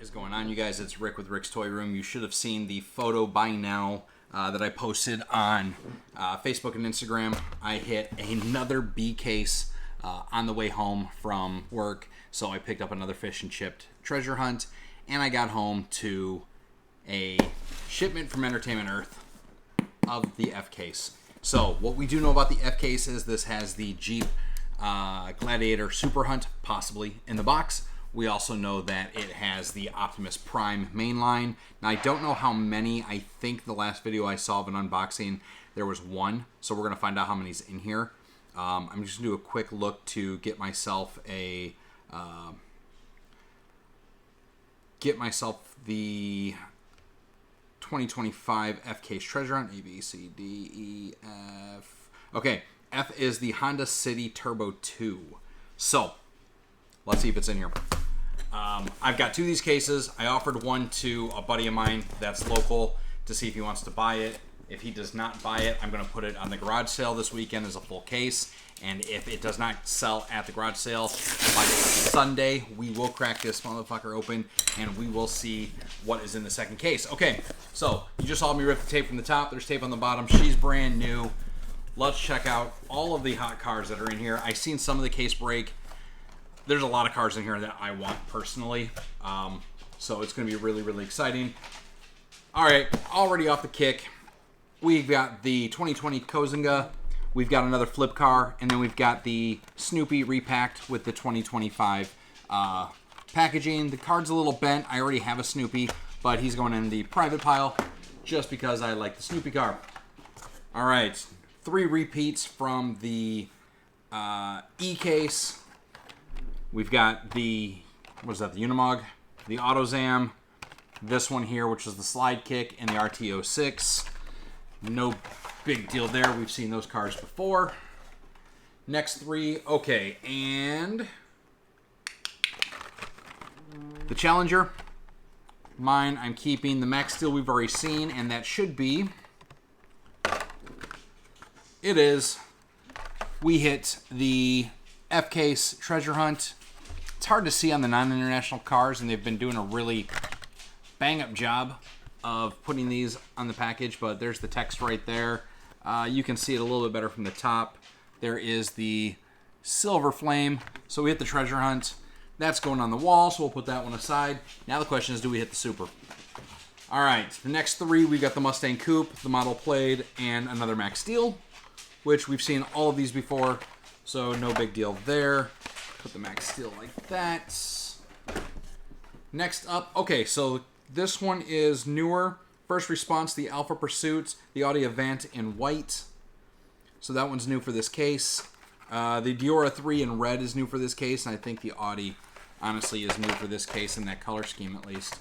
What is going on, you guys? It's Rick with Rick's Toy Room. You should have seen the photo by now that I posted on Facebook and Instagram. I hit another B case on the way home from work, so I picked up another fish and chipped treasure hunt, and I got home to a shipment from Entertainment Earth of the F case. So what we do know about the F case is this has the Jeep Gladiator Super Hunt possibly in the box. We also know that it has the Optimus Prime mainline. Now, I don't know how many. I think the last video I saw of an unboxing, there was one. So we're going to find out how many's in here. I'm just going to do a quick look to get myself the 2025 F case treasure hunt. A, B, C, D, E, F. Okay, F is the Honda City Turbo 2. So, let's see if it's in here. I've got two of these cases. I offered one to a buddy of mine that's local to see if he wants to buy it. If he does not buy it, I'm going to put it on the garage sale this weekend as a full case. And if it does not sell at the garage sale, by Sunday, we will crack this motherfucker open and we will see what is in the second case. Okay, so you just saw me rip the tape from the top. There's tape on the bottom. She's brand new. Let's check out all of the hot cars that are in here. I've seen some of the case break. There's a lot of cars in here that I want personally. So it's going to be really, really exciting. All right, already off the kick. We've got the 2020 Kozinga. We've got another flip car. And then we've got the Snoopy repacked with the 2025 packaging. The card's a little bent. I already have a Snoopy, but he's going in the private pile just because I like the Snoopy car. All right, 3 repeats from the E case. We've got the, what is that, the Unimog, the AutoZam, this one here, which is the Slide Kick, and the RT06. No big deal there. We've seen those cars before. Next 3, okay, and the Challenger. Mine, I'm keeping. The Max Steel we've already seen, and that should be, it is, we hit the F case treasure hunt. It's hard to see on the non-international cars, and they've been doing a really bang-up job of putting these on the package, but there's the text right there. You can see it a little bit better from the top. There is the Silver Flame. So we hit the treasure hunt. That's going on the wall, so we'll put that one aside. Now the question is, do we hit the Super? All right, the next 3, we got the Mustang Coupe, the Model Plaid, and another Max Steel, which we've seen all of these before, so no big deal there. Put the Max Steel like that. Next up, okay, so this one is newer. First Response, the Alpha Pursuit, the Audi Avant in white. So that one's new for this case. The Diora 3 in red is new for this case, and I think the Audi, honestly, is new for this case in that color scheme at least.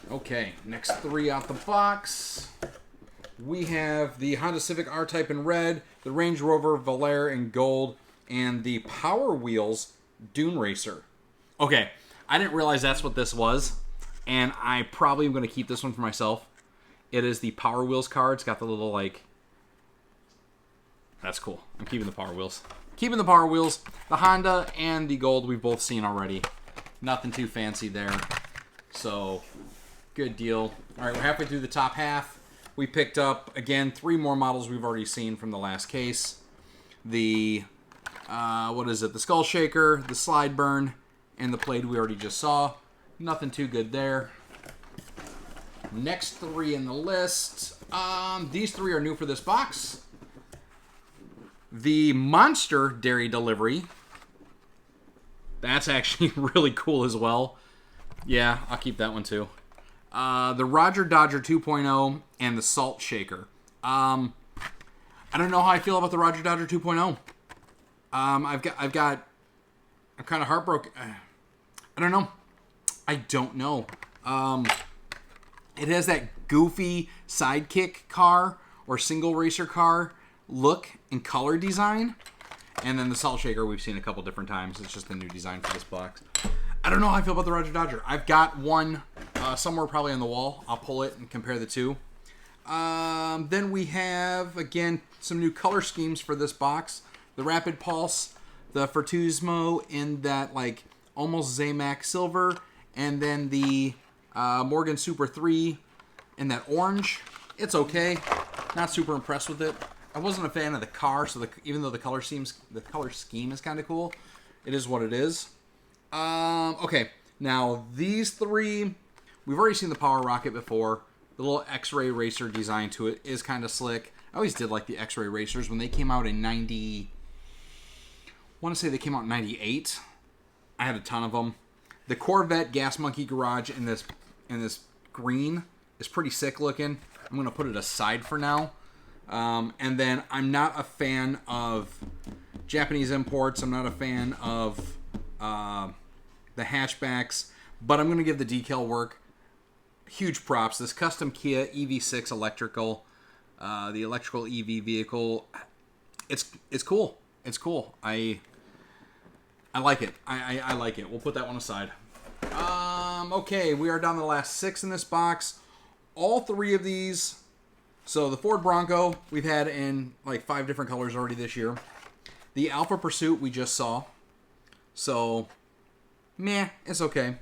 Okay, next 3 out the box. We have the Honda Civic R-Type in red, the Range Rover Velar in gold, and the Power Wheels Dune Racer. Okay, I didn't realize that's what this was, and I probably am going to keep this one for myself. It is the Power Wheels card. It's got the little, like... That's cool. I'm keeping the Power Wheels. Keeping the Power Wheels. The Honda and the gold we've both seen already. Nothing too fancy there. So, good deal. All right, we're halfway through the top half. We picked up, again, 3 more models we've already seen from the last case. The... what is it? The Skull Shaker, the Slide Burn, and the Plaid we already just saw. Nothing too good there. Next 3 in the list. These 3 are new for this box. The Monster Dairy Delivery. That's actually really cool as well. Yeah, I'll keep that one too. The Roger Dodger 2.0 and the Salt Shaker. I don't know how I feel about the Roger Dodger 2.0. I'm kind of heartbroken. I don't know. It has that goofy sidekick car or single racer car look and color design. And then the Salt Shaker we've seen a couple different times. It's just the new design for this box. I don't know how I feel about the Roger Dodger. I've got one somewhere probably on the wall. I'll pull it and compare the two. Then we have, again, some new color schemes for this box. The Rapid Pulse, the Fortusmo in that, like, almost Zamac silver, And then the Morgan Super 3 in that orange. It's okay. Not super impressed with it. I wasn't a fan of the car, so even though the color scheme is kind of cool, it is what it is. Okay, now these three, we've already seen the Power Rocket before. The little X-ray racer design to it is kind of slick. I always did like the X-ray racers when they came out in 90. I want to say they came out in 98. I had a ton of them. The Corvette Gas Monkey Garage in this green is pretty sick looking. I'm going to put it aside for now. And then I'm not a fan of Japanese imports. I'm not a fan of the hatchbacks, but I'm going to give the decal work huge props. This custom Kia EV6 electrical, the electrical EV vehicle, it's cool. It's cool. I like it. I like it. We'll put that one aside. Okay, we are down to the last 6 in this box. All 3 of these. So the Ford Bronco we've had in like 5 different colors already this year. The Alpha Pursuit we just saw. So, meh, it's okay.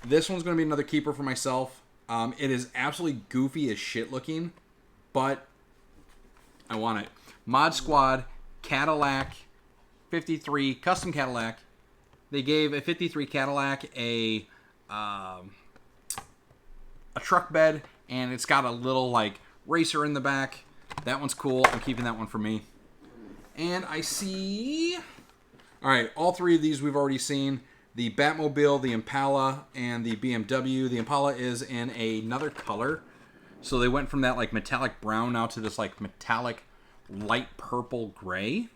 This one's going to be another keeper for myself. It is absolutely goofy as shit looking, but I want it. Mod Squad Cadillac 53 custom Cadillac. They gave a 53 Cadillac a truck bed, and it's got a little like racer in the back. That one's cool. I'm keeping that one for me. And I see... All right, all 3 of these we've already seen. The Batmobile, the Impala, and the BMW. The Impala is in another color. So they went from that like metallic brown now to this like metallic light purple gray.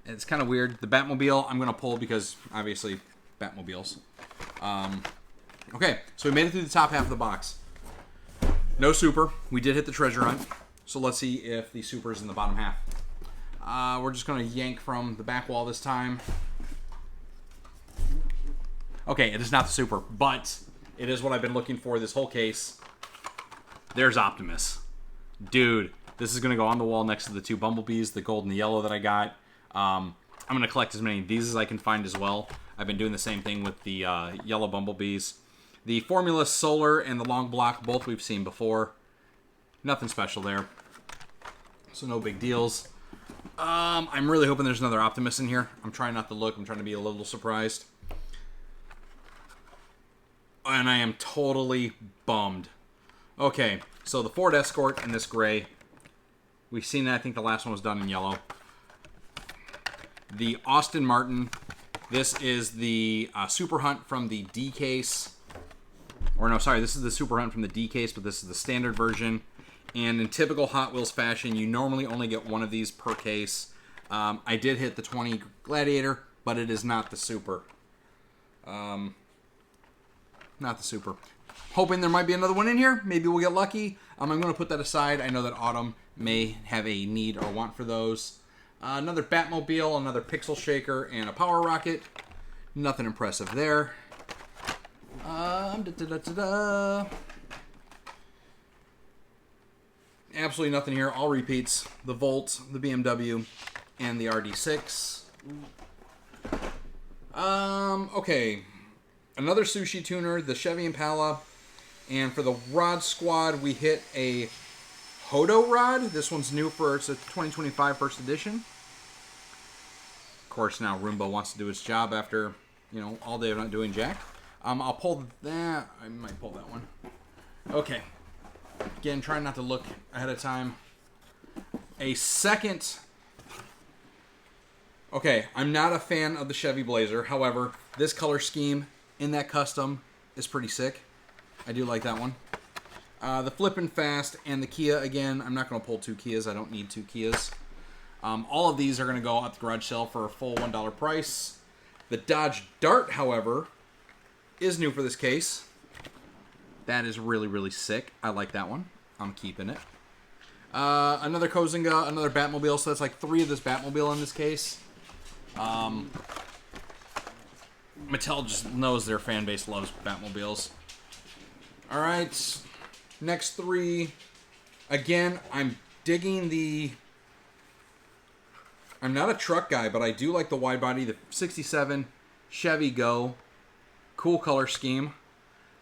It's kind of weird. The Batmobile I'm going to pull because obviously Batmobiles. Okay, so we made it through the top half of the box. No super. We did hit the treasure hunt. So let's see if the super is in the bottom half. We're just going to yank from the back wall this time. Okay, it is not the super, but it is what I've been looking for this whole case. There's Optimus. Dude, this is going to go on the wall next to the 2 Bumblebees, the gold and the yellow that I got. I'm going to collect as many of these as I can find as well. I've been doing the same thing with the yellow Bumblebees. The Formula Solar and the Long Block, both we've seen before. Nothing special there. So no big deals. I'm really hoping there's another Optimus in here. I'm trying not to look. I'm trying to be a little surprised. And I am totally bummed. Okay, so the Ford Escort in this gray. We've seen that. I think the last one was done in yellow. The Aston Martin. This is the Super Hunt from the D case. Or no, sorry, this is the Super Hunt from the D case, but this is the standard version. And in typical Hot Wheels fashion, you normally only get one of these per case. I did hit the 20 Gladiator, but it is not the Super. Not the Super. Hoping there might be another one in here. Maybe we'll get lucky. I'm going to put that aside. I know that Autumn may have a need or want for those. Another Batmobile, another Pixel Shaker, and a Power Rocket. Nothing impressive there. Absolutely nothing here. All repeats. The Volt, the BMW, and the RD6. Okay. Another Sushi Tuner, the Chevy Impala. And for the Rod Squad, we hit a Hodo Rod. This one's new for, it's a 2025 first edition. Of course, now Roomba wants to do its job after, all day of not doing jack. I'll pull that. I might pull that one. Okay. Again, trying not to look ahead of time. A second. Okay, I'm not a fan of the Chevy Blazer. However, this color scheme in that custom is pretty sick. I do like that one. The Flippin' Fast and the Kia, again, I'm not going to pull 2 Kias. I don't need 2 Kias. All of these are going to go at the garage sale for a full $1 price. The Dodge Dart, however, is new for this case. That is really, really sick. I like that one. I'm keeping it. Another Kozinga, another Batmobile. So that's like 3 of this Batmobile in this case. Mattel just knows their fan base loves Batmobiles. All right. Next 3. Again, I'm digging the... I'm not a truck guy, but I do like the wide body. The 67 Chevy Go. Cool color scheme.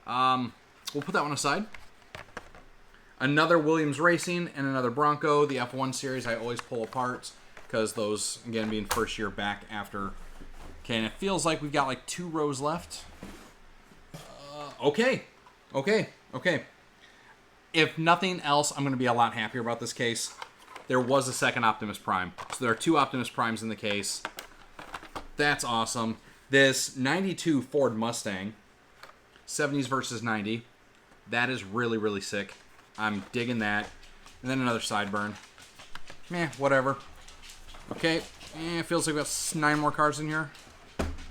We'll put that one aside. Another Williams Racing and another Bronco. The F1 series I always pull apart because those, again, being first year back after. Okay, and it feels like we've got like 2 rows left. Okay. If nothing else, I'm going to be a lot happier about this case. There was a second Optimus Prime. So there are 2 Optimus Primes in the case. That's awesome. This 92 Ford Mustang, 70s versus 90. That is really, really sick. I'm digging that. And then another Sideburn. Meh, whatever. Okay, it feels like we've got 9 more cars in here.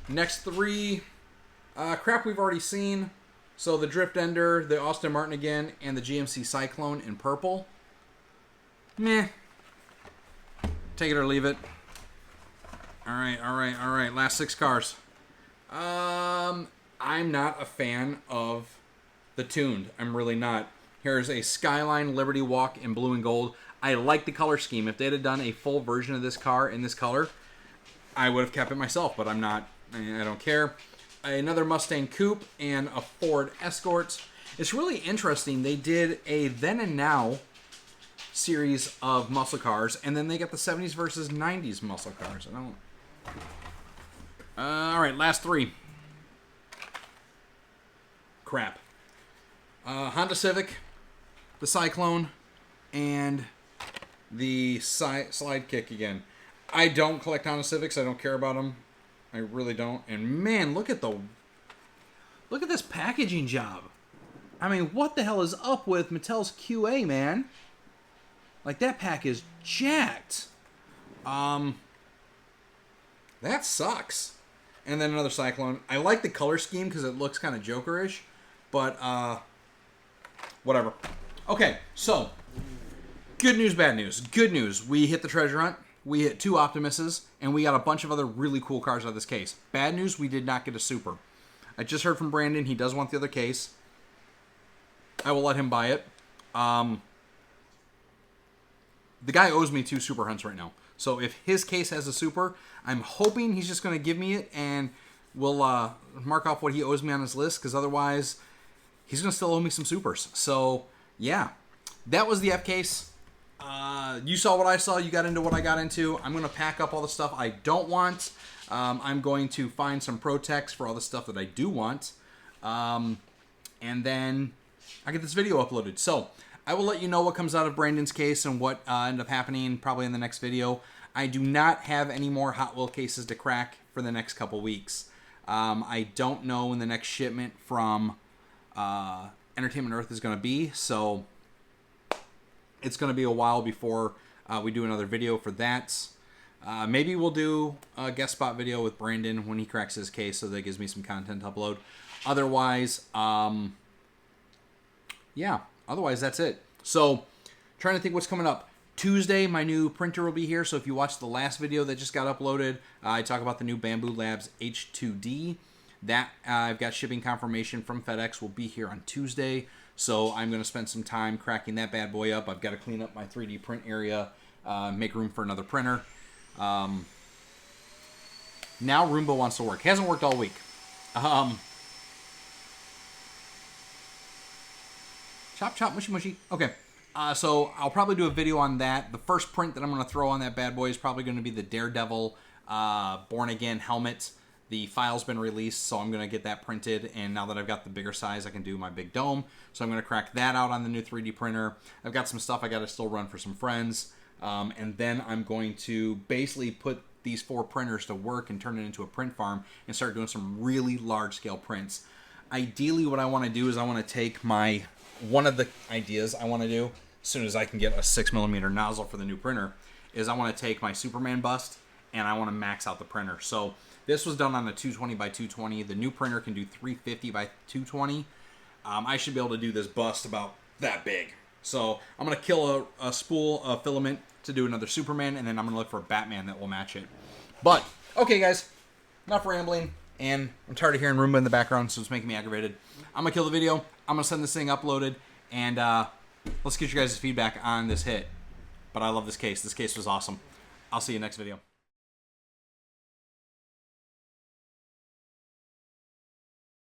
Next 3, crap we've already seen. So the Drift Ender, the Austin Martin again, and the GMC Cyclone in purple. Meh. Take it or leave it. All right. Last 6 cars. I'm not a fan of the tuned. I'm really not. Here's a Skyline Liberty Walk in blue and gold. I like the color scheme. If they'd have done a full version of this car in this color, I would have kept it myself, but I'm not. I don't care. Another Mustang Coupe and a Ford Escort. It's really interesting. They did a then and now series of muscle cars, and then they got the 70s versus 90s muscle cars. I don't. All right, last 3. Crap. Honda Civic, the Cyclone, and the Slide Kick again. I don't collect Honda Civics. I don't care about them. I really don't. And man, look at this packaging job. I mean, what the hell is up with Mattel's QA, man? Like, that pack is jacked. That sucks. And then another Cyclone. I like the color scheme because it looks kind of Joker-ish. But, whatever. Okay, so, good news, bad news. Good news, we hit the treasure hunt. We hit 2 Optimuses, and we got a bunch of other really cool cars out of this case. Bad news, we did not get a Super. I just heard from Brandon. He does want the other case. I will let him buy it. The guy owes me 2 Super hunts right now. So if his case has a Super, I'm hoping he's just going to give me it, and we'll mark off what he owes me on his list, because otherwise he's going to still owe me some Supers. So, yeah. That was the F case. You saw what I saw. You got into what I got into. I'm going to pack up all the stuff I don't want. I'm going to find some Protex for all the stuff that I do want. And then I get this video uploaded. So I will let you know what comes out of Brandon's case and what ended up happening probably in the next video. I do not have any more Hot Wheel cases to crack for the next couple weeks. I don't know when the next shipment from Entertainment Earth is going to be. So it's going to be a while before we do another video for that. Maybe we'll do a guest spot video with Brandon when he cracks his case, so that gives me some content to upload. Otherwise, yeah. Otherwise, that's it. So, trying to think what's coming up. Tuesday, my new printer will be here. So if you watched the last video that just got uploaded, I talk about the new Bamboo Labs H2D. That I've got shipping confirmation from FedEx will be here on Tuesday. So I'm going to spend some time cracking that bad boy up. I've got to clean up my 3D print area, make room for another printer. Now Roomba wants to work. Hasn't worked all week. Chop, chop, mushy, mushy. Okay. So I'll probably do a video on that. The first print that I'm going to throw on that bad boy is probably going to be the Daredevil Born Again helmet. The file's been released, so I'm going to get that printed. And now that I've got the bigger size, I can do my big dome. So I'm going to crack that out on the new 3D printer. I've got some stuff I got to still run for some friends. And then I'm going to basically put these 4 printers to work and turn it into a print farm and start doing some really large-scale prints. Ideally, what I want to do is I want to take one of the ideas I want to do, as soon as I can get a 6mm nozzle for the new printer, is I want to take my Superman bust and I want to max out the printer. So this was done on a 220 by 220. The new printer can do 350 by 220. I should be able to do this bust about that big. So I'm going to kill a spool of filament to do another Superman, and then I'm going to look for a Batman that will match it. But, okay guys, enough rambling, and I'm tired of hearing Roomba in the background, so it's making me aggravated. I'm going to kill the video. I'm going to send this thing uploaded, and let's get you guys' feedback on this hit. But I love this case. This case was awesome. I'll see you next video.